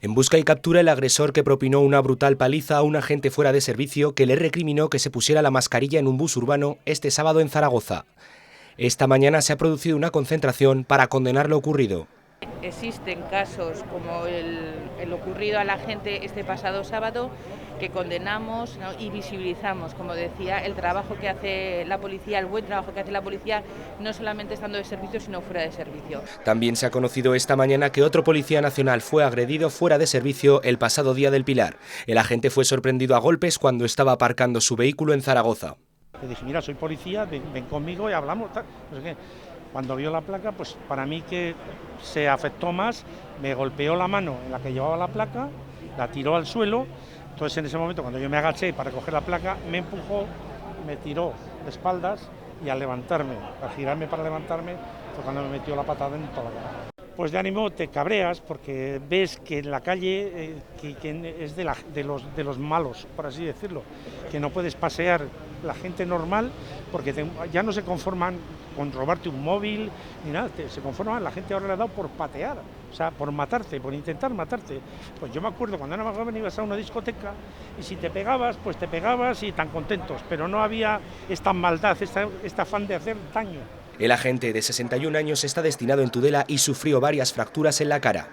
En busca y captura el agresor que propinó una brutal paliza a un agente fuera de servicio que le recriminó que se pusiera la mascarilla en un bus urbano este sábado en Zaragoza. Esta mañana se ha producido una concentración para condenar lo ocurrido. Existen casos como el ocurrido a la gente este pasado sábado que condenamos, ¿no? Y visibilizamos, como decía, el trabajo que hace la policía, el buen trabajo que hace la policía, no solamente estando de servicio, sino fuera de servicio. También se ha conocido esta mañana que otro policía nacional fue agredido fuera de servicio el pasado día del Pilar. El agente fue sorprendido a golpes cuando estaba aparcando su vehículo en Zaragoza. Le dije, mira, soy policía, ven conmigo y hablamos. Tal. No sé qué. Cuando vio la placa, pues para mí que se afectó más, me golpeó la mano en la que llevaba la placa, la tiró al suelo. Entonces en ese momento, cuando yo me agaché para coger la placa, me empujó, me tiró de espaldas y al levantarme, al girarme para levantarme, fue cuando me metió la patada en toda la cara. Pues de ánimo te cabreas porque ves que en la calle que es de los malos, por así decirlo, que no puedes pasear la gente normal porque ya no se conforman con robarte un móvil ni nada, se conforman, la gente ahora le ha dado por patear, o sea, por matarte, por intentar matarte. Pues yo me acuerdo cuando era más joven ibas a una discoteca y si te pegabas, pues te pegabas y tan contentos, pero no había esta maldad, este afán de hacer daño. El agente de 61 años está destinado en Tudela y sufrió varias fracturas en la cara.